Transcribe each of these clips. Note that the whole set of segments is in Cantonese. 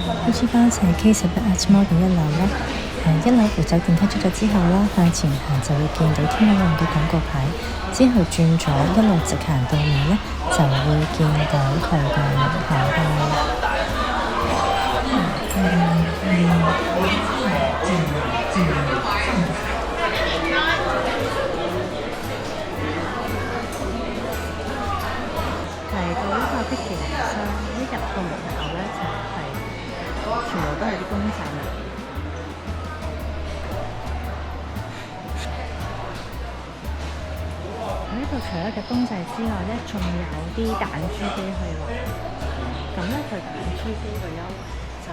好似巴士 K11H Mall 嘅一樓啦，一樓扶手電梯出咗之後啦，向前行就會見到天美雲嘅廣告牌，之後轉左一路直行到尾咧，就會見到佢嘅門口㗎。嚟到呢個碧奇靈商，一入到門口咧就係、全部都係啲公仔嚟。呢度除咗隻公仔之外咧，仲有啲彈珠機可以玩。咁咧佢彈珠機嘅優惠就係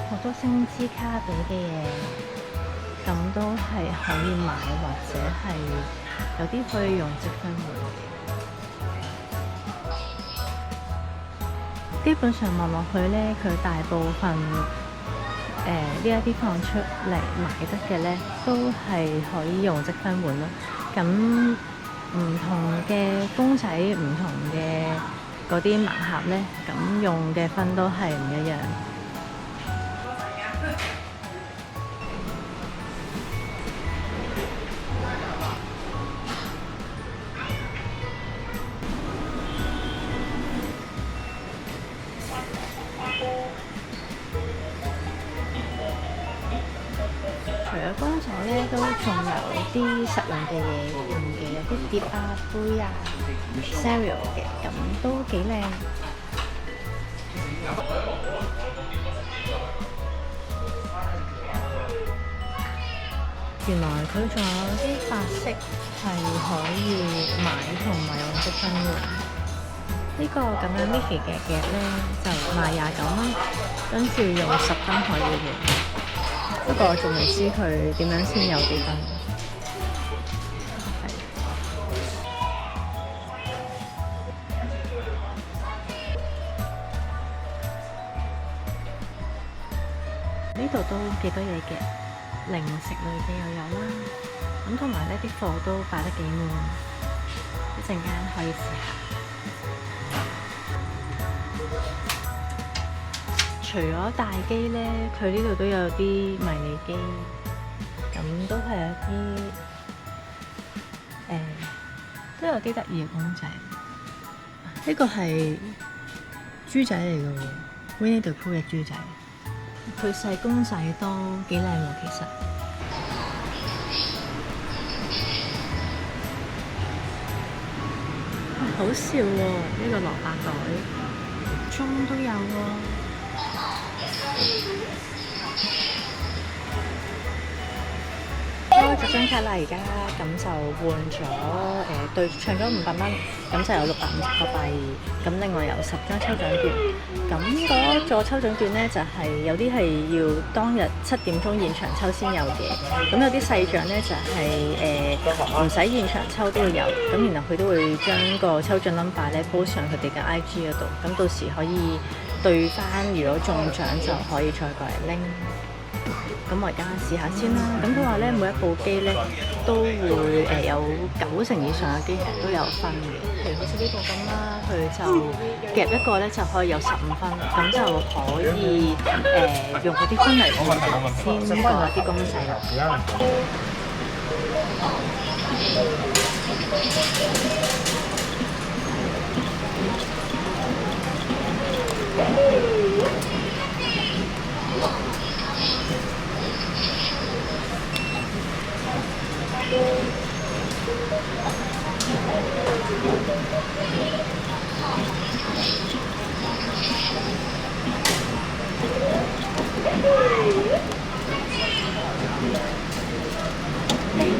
好多星之卡比嘅嘢，咁都係可以買，或者係有啲可以用積分換嘅。基本上望落去咧，佢大部分呢一啲放出嚟買得嘅咧，都係可以用積分換咯。咁唔同嘅公仔，唔同嘅嗰啲盲盒咧，咁用嘅分都係唔一樣。除咗公仔咧，都仲有啲實用嘅嘢用嘅，有啲碟啊、杯啊、cereal 嘅，咁都幾靚。原來佢仲有啲白色係可以買同埋用積分換。呢個咁樣 Mickey 嘅夾咧就賣29蚊，跟住用10分可以換。不過我仲未知佢點樣先有幾分。呢度都幾多嘢嘅，零食類嘅又有啦，咁同埋呢啲貨都擺得幾滿，一陣間可以試下。除咗大機咧，佢呢度都有啲迷你機，咁都係一啲都有啲得意嘅公仔。呢個係豬仔嚟嘅喎 ，Winnie the Pooh 嘅豬仔。佢細公仔都幾靚喎，其實。好笑喎！呢個蘿蔔袋，鐘都有喎。開咗張卡啦，而家咁就換咗對唱咗500蚊，咁就有650個幣，咁另外有10張抽獎券。咁嗰個抽獎券咧就係有啲係要當日7點鐘現場抽先有嘅，咁有啲細獎咧就係唔使現場抽都會有，咁然後佢都會將個抽獎 number 咧 po 上佢哋嘅 IG 嗰度，咁到時可以對翻，如果中獎就可以再過嚟拎。咁我而家試下先啦。咁佢話咧，每一部機咧都會有90%以上嘅機器都有分嘅。譬如好似呢個咁啦，佢就夾一個咧就可以有15分，咁就可以用嗰啲分嚟換先過啲公仔啦。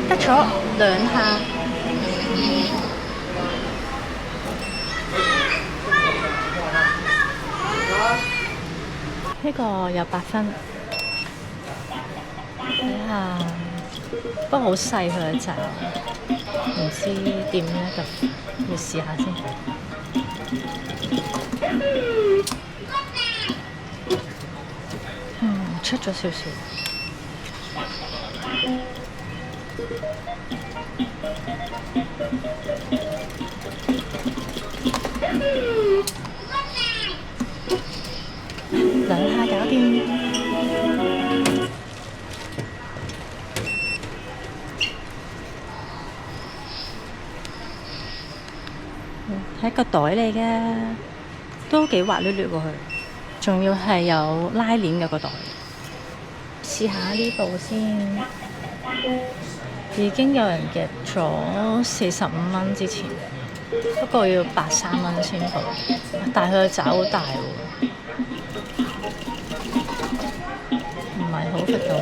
得咗2下。呢個有8分，睇下，不過好細佢一隻，唔知點咧，就要試下先。出咗少少。係一個袋嚟嘅，都幾滑捋捋喎佢，仲要係有拉鏈嘅個袋。試下呢部先，已經有人夾咗45蚊之前，不過要83蚊先到，但係佢個爪好大喎，唔係好 fit 到。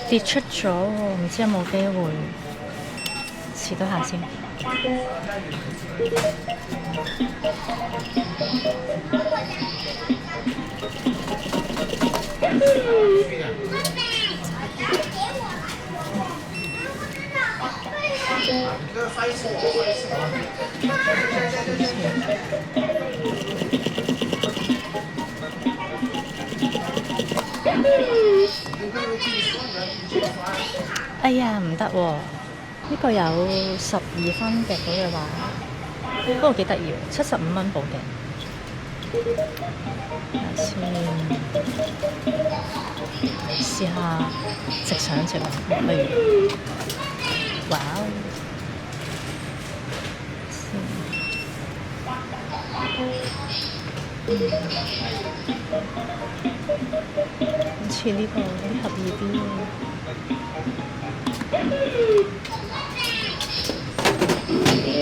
跌出咗喎，唔知有冇機會試多下先。哎呀，唔得喎！呢個有12分夾到嘅話，不過幾得意喎，75蚊部嘅。睇下先，試下直上直落，不如，哇！好似呢個合意啲喎。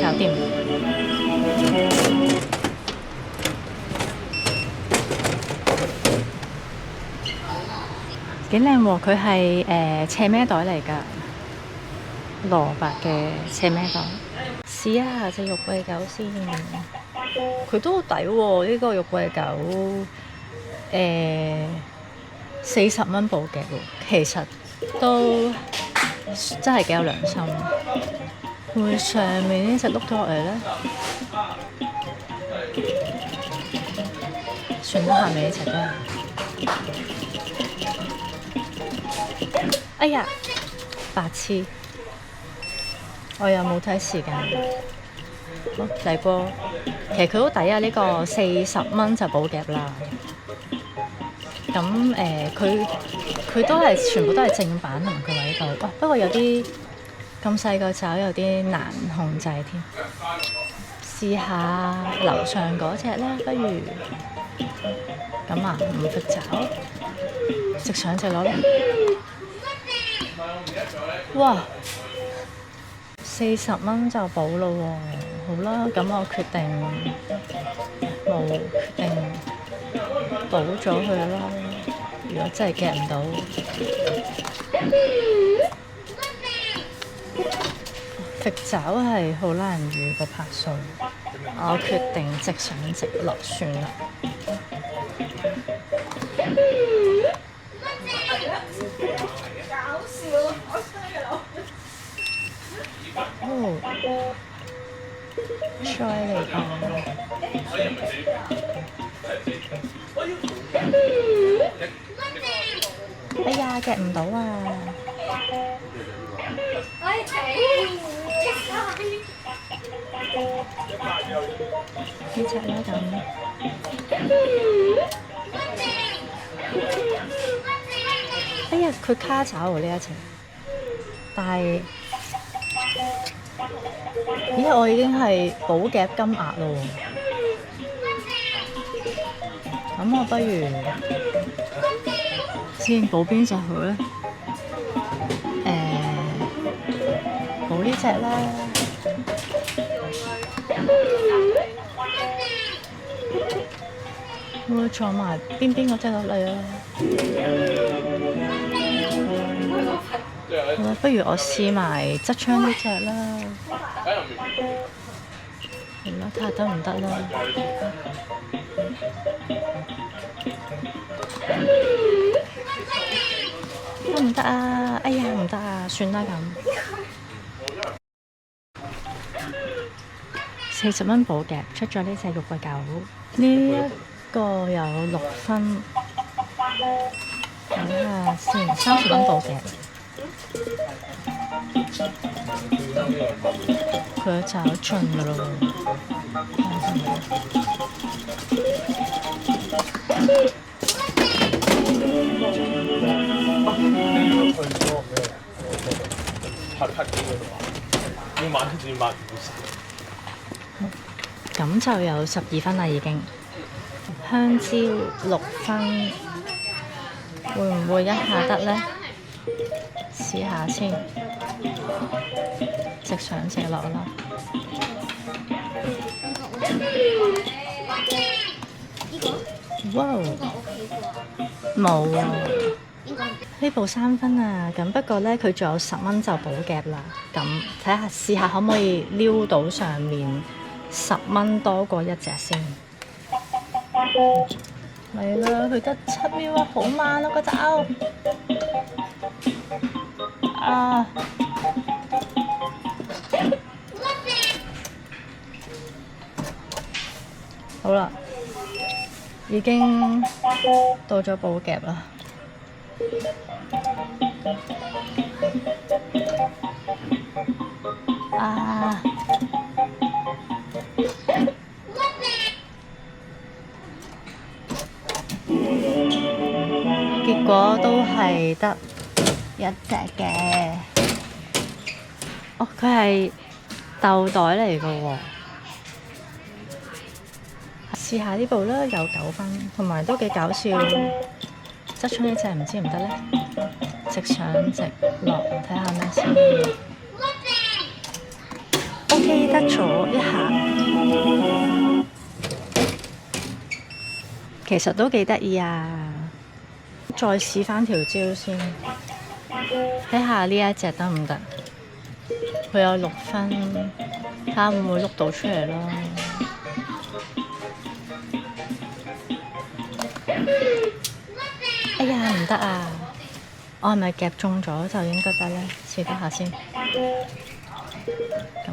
搞掂，幾靚喎！佢係斜孭袋嚟㗎，蘿蔔嘅斜孭袋。試一下隻肉桂狗先，佢都好抵喎！呢個肉桂狗40蚊部嘅喎，其實都真係幾有良心。會上面呢隻碌咗落嚟咧，算得下面呢隻啦。哎呀，白痴！我又冇睇時間。好嚟過，其實佢好抵啊！呢個40蚊就補夾啦。咁佢都係全部都係正版同埋佢位度。哇！不過有啲咁細個爪有啲難控制添。試下樓上嗰隻啦，不如咁啊，唔揈爪，直上隻攞嚟。哇！40蚊就補咯喎，好啦，咁我決定補咗佢啦。如果真係夾唔到，揈爪係好難預個拍數，我決定直上直落算啦。哦，再嚟啊！哎呀，夾唔到啊！呢隻啦咁。哎呀，佢卡爪喎呢一隻，但係。咦！我已經係補夾金額咯喎，咁我不如先補邊隻好咧？補呢隻啦。我撞埋邊嗰隻落嚟啊！好啦，不如我試埋側窗呢隻啦。好啦，睇下得唔得啦。得唔得啊？哎呀，唔得啊！算啦咁。40蚊補夾出咗呢隻肉桂狗，呢一個有6分。睇下先，30蚊補夾。佢找盡㗎咯喎，咁就有12分啦已經。香蕉6分，會唔會一下得呢？試下先，直上直落啦。哇！冇啊！呢部3分啊，咁不過呢，佢仲有10蚊就補夾啦。咁睇下試下可唔可以撩到上面10蚊多過一隻先。係啦，佢得7秒啊，好慢啊個爪。啊！好啦，已經到咗補夾啦。啊！結果都係得一隻嘅。哦，佢係豆袋嚟㗎喎。試下呢部啦，有9分，同埋都幾搞笑。側出呢隻唔知唔得咧，直上直落，睇下咩先。OK， 得咗一下，其實都幾得意啊！再試翻條蕉先，睇下呢一隻得唔得？佢有6分，睇下會唔會碌到出嚟咯。哎呀，唔得啊！我係咪夾中咗就應該得咧？試多下先。咁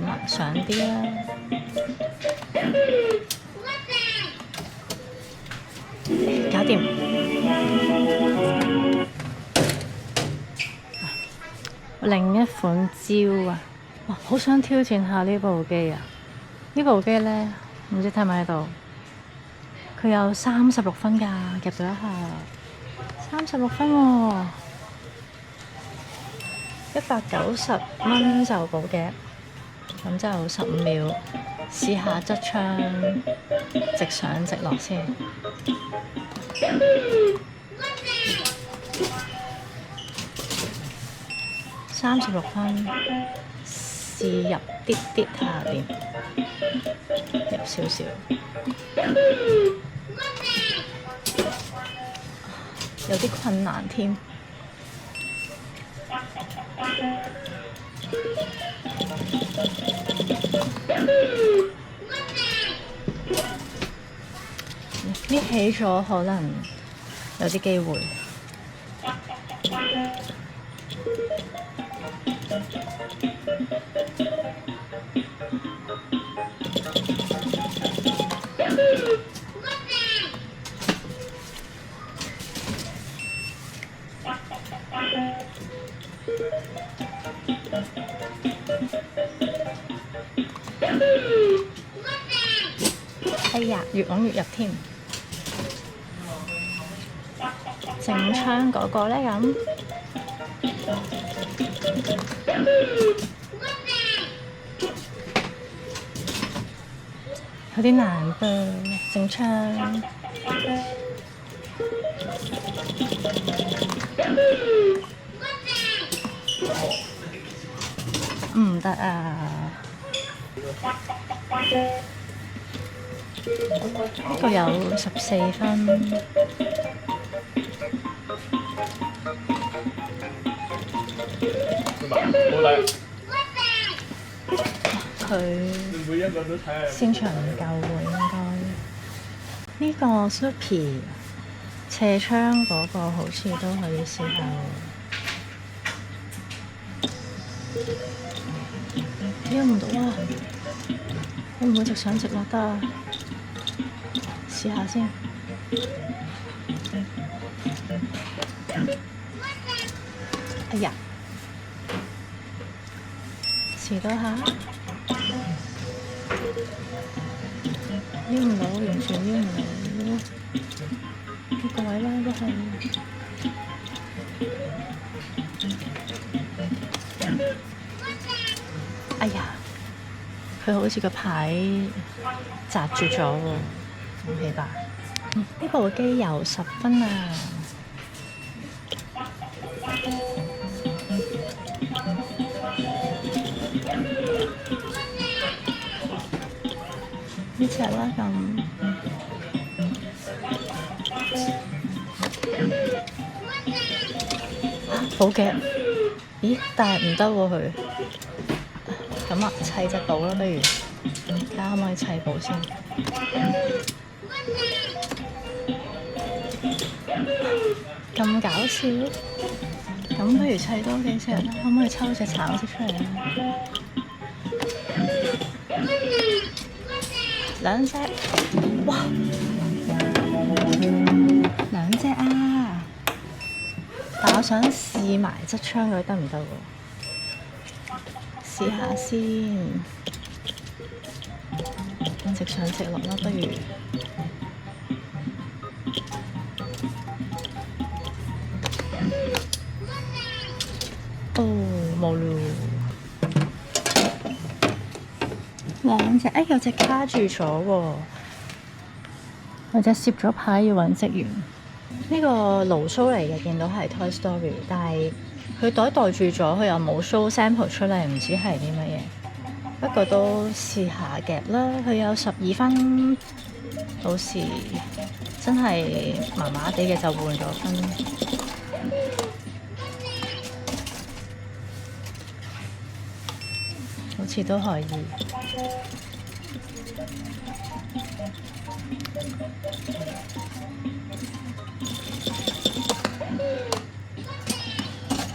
啊，上啲啦。搞掂。另一款蕉啊！哇，好想挑戰下呢部機啊！呢部機咧，唔知睇唔睇喺度？佢有36分㗎，夾咗一下，36分喎，190蚊就補夾，咁就15秒，試下側槍直上直落先。36分，試入啲啲下邊，入少少。有啲困難添。捏起咗可能有啲機會。哎呀，越往越入添。正槍嗰個呢咁，有啲難噃。正槍唔得啊！呢個有14分。佢線長唔夠喎，應該。呢個 Snoopy 斜窗嗰個好似都可以試下喎。撩唔到啊！會唔會直上直落得啊？試下先。哎呀！試多下。撩唔到，完全撩唔到。呢個位啦，都係。佢好似個牌擲住咗喎，唔係吧？呢部機有10分啊！呢隻啦咁，寶夾，咦？但係唔得喎佢，咁啊砌隻寶啦，不如睇下可唔可以砌寶先。咁搞笑，咁不如砌多幾隻啦，可唔可以抽隻橙色出嚟啊？2隻，哇！2隻啊！但我想試埋側窗佢得唔得喎？試下先，直上直落啦，不如。哦，冇咯。2隻，有隻卡住咗喎，或者攝咗牌要揾職員。呢個牢騷嚟嘅，見到係 Toy Story， 但係佢袋住咗，佢又冇 show sample 出嚟，唔知係啲乜嘢。不過都試下夾啦，佢有12分，到時真係麻麻地嘅就換咗分。好似都可以。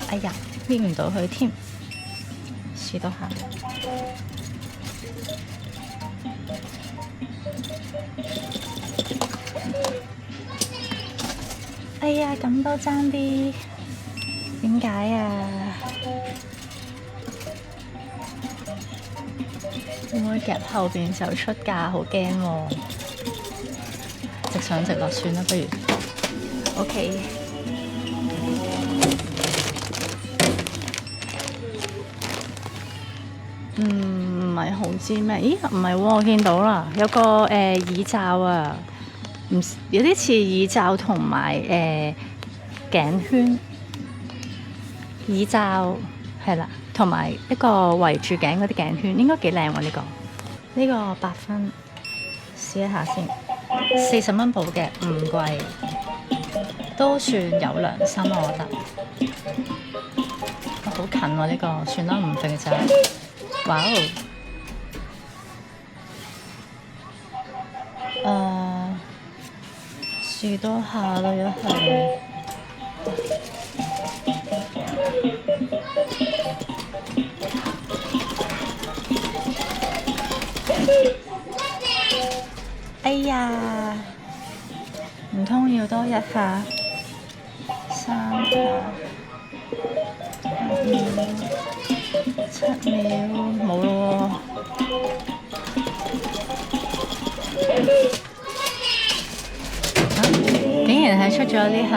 哎呀，搣唔到佢添，試多下。哎呀，咁都爭啲，點解啊？會唔會夾後邊就出價？好驚喎！直上直落算啦，不如。OK。唔係好知咩？咦，唔係喎，我見到啦，有個耳罩啊，有啲似耳罩同埋頸圈。耳罩係啦，同埋一個圍住頸嗰啲頸圈，應該幾靚喎呢個。呢個8分，試一下先。40蚊補嘅，唔貴，都算有良心我覺得。好近喎呢個，算啦，唔肥仔。哇哦！試多下啦，一係。哎呀，唔通要多1下、3下、8秒、7秒，冇咯喎！竟然係出咗呢盒。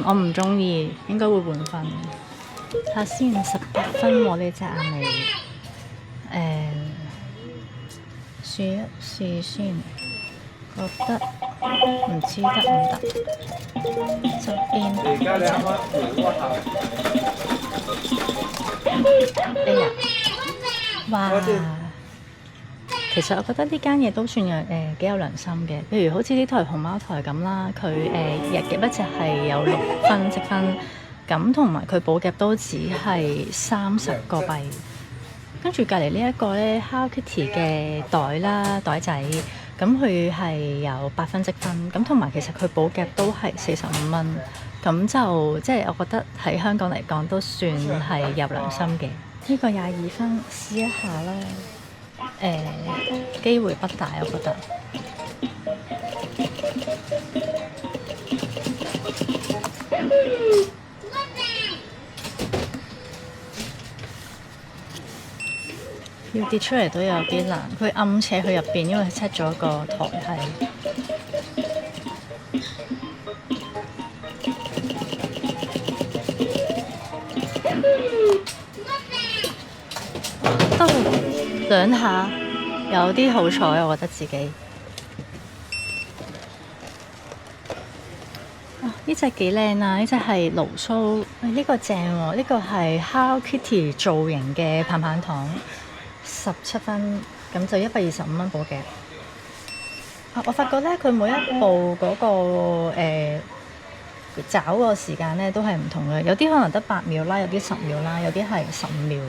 我唔中意，應該會換分。睇下先，18分喎呢隻係咪？試一試先，覺得唔知得唔得？側邊大隻。哎呀！哇！其實我覺得呢間嘢都算幾有良心嘅，譬如好似呢台熊貓台咁啦，佢日夾一隻係有6分積分，咁同埋佢補夾都只係30個幣，跟住隔離呢一個咧 Hello Kitty 嘅袋啦袋仔，咁佢係有8分積分，咁同埋其實佢補夾都係45蚊，咁就即係我覺得喺香港嚟講都算係有良心嘅。呢個22分，試一下啦。機會不大，我覺得。要跌出嚟都有啲難，佢暗斜去入邊，因為 set 咗個台係。得兩下，有啲好彩，我覺得自己。呢隻幾靚啊！呢隻係盧蘇，呢個正喎，呢個係 Hello Kitty 造型嘅棒棒糖，17分，咁就125蚊補嘅。我發覺咧，佢每一步嗰個找個時間咧都係唔同嘅，有啲可能得8秒啦，有啲10秒啦，有啲係15秒。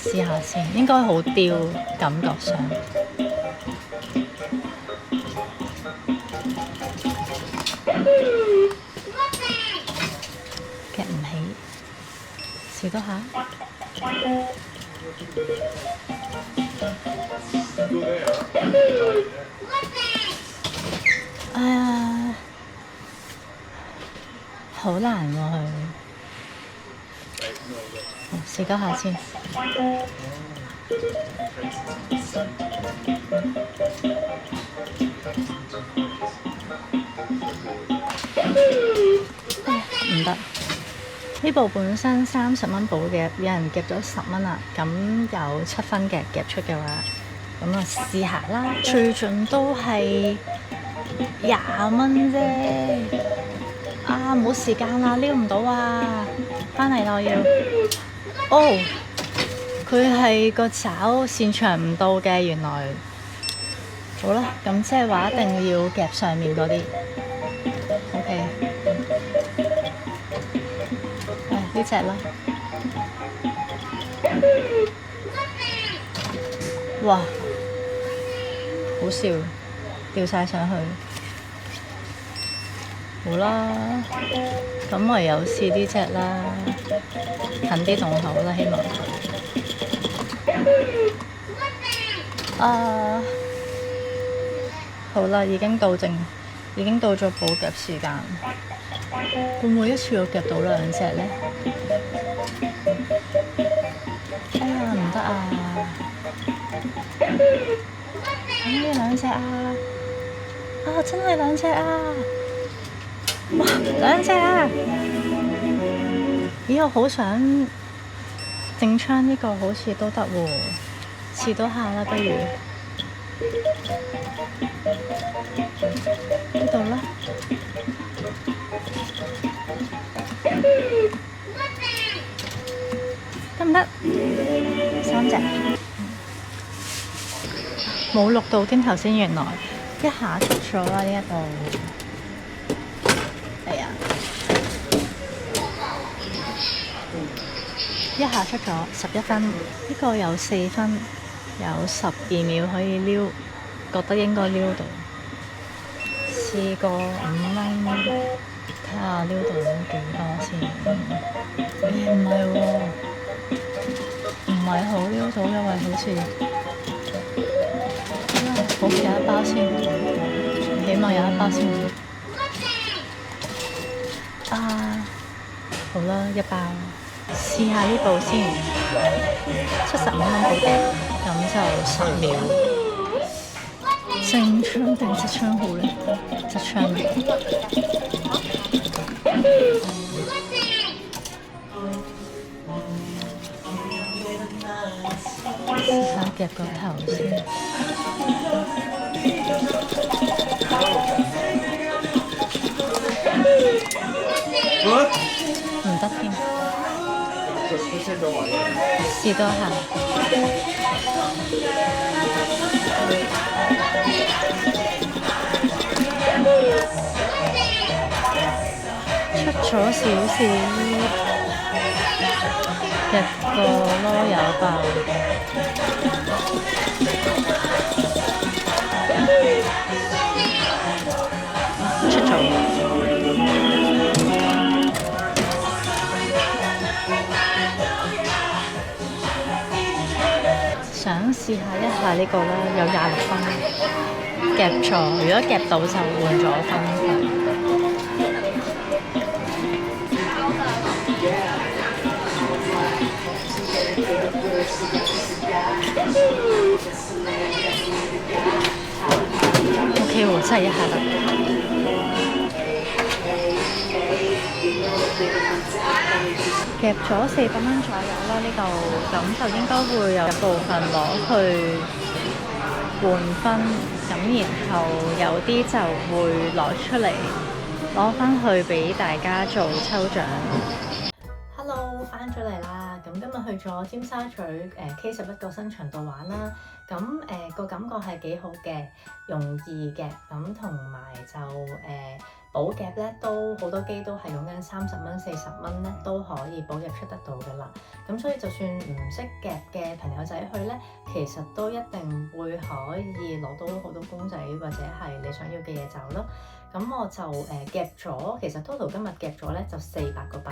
試下先，應該好刁，感覺上。夾唔起，試多下。哎呀，好難喎佢。試多下先。唔得，呢部本身30蚊補嘅，有人夾咗10蚊啦，咁有7分嘅夾出嘅話，咁啊試下啦，最盡都係20蚊啫。啊，冇時間啦，撩唔到啊，翻嚟啦我要。哦，佢係個爪線長唔到嘅，原來。好啦，咁即係話一定要夾上面嗰啲。OK。呢隻啦，哇，好笑，掉晒上去，好啦，咁唯有試呢隻啦，近啲洞口啦，希望。好啦，已經到咗補夾時間。會唔會一次我夾到2隻呢？哎呀，唔得啊！呢2隻啊！真係2隻啊！哇，2隻啊！咦，我好想正槍呢個好似都得喎，試多下啦，不如呢度啦。得唔得？3隻，冇錄到添，頭先原來一下出咗啦呢一度。係啊，一下出咗11分，呢個有4分，有12秒可以撩，覺得應該撩到。試過5蚊，睇下撩到幾多先。唔係喎，唔係好撩到，因為好似好有1包先，起碼有1包先。好啦，1包，試下呢部先，75蚊好嘅，咁就10秒。正槍定側槍好咧？側槍。試下夾個頭先。唔得添。試多下。出咗少少，一個囉柚爆，出咗。想試下呢個啦，有26分，夾錯，如果夾到就換咗分。OK 喎，真係一下得。夾咗400蚊左右啦，呢度咁就應該會有部分攞去換分，咁然後有啲就會攞出嚟攞翻去俾大家做抽獎。Hello， 翻咗嚟啦！咁今日去咗尖沙咀K11個新場度玩啦。咁個感覺係幾好嘅，容易嘅。咁同埋就補夾咧，都好多機都係用緊30蚊、40蚊咧，都可以補夾出得到㗎啦。咁所以就算唔識夾嘅朋友仔去咧，其實都一定會可以攞到好多公仔或者係你想要嘅嘢走咯。咁我就夾咗，其實 total 今日夾咗咧就400個幣，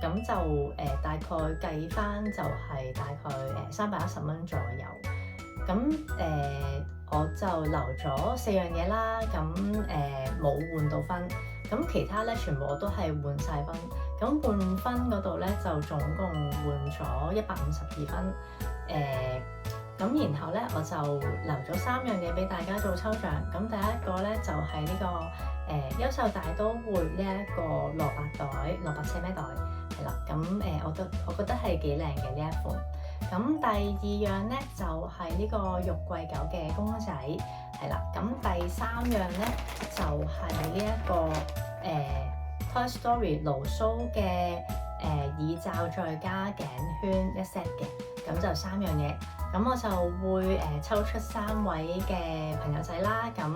咁就大概計翻就係大概310蚊左右。咁我就留咗4樣嘢啦，咁冇換到分，咁其他咧全部我都係換晒分。咁換分嗰度咧就總共換咗152分，咁然後咧我就留咗3樣嘢俾大家做抽獎。咁第一個咧就係呢個優秀大都會呢一個蘿蔔袋、蘿蔔車咩袋係啦。咁我覺得係幾靚嘅呢一款。咁第二樣咧就係呢個玉桂狗嘅公仔係啦。咁第三樣咧就係呢一個Toy Story 盧蘇嘅耳罩再加頸圈一 set 嘅，咁就3樣嘢。咁我就會抽出3位嘅朋友仔啦。咁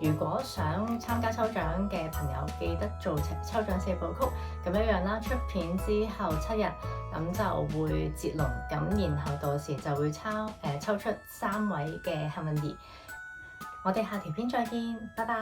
如果想參加抽獎嘅朋友，記得做抽獎4部曲咁樣啦。出片之後7日，咁就會截龍，咁然後到時就會抽出3位嘅幸運兒。我哋下條片再見，拜拜。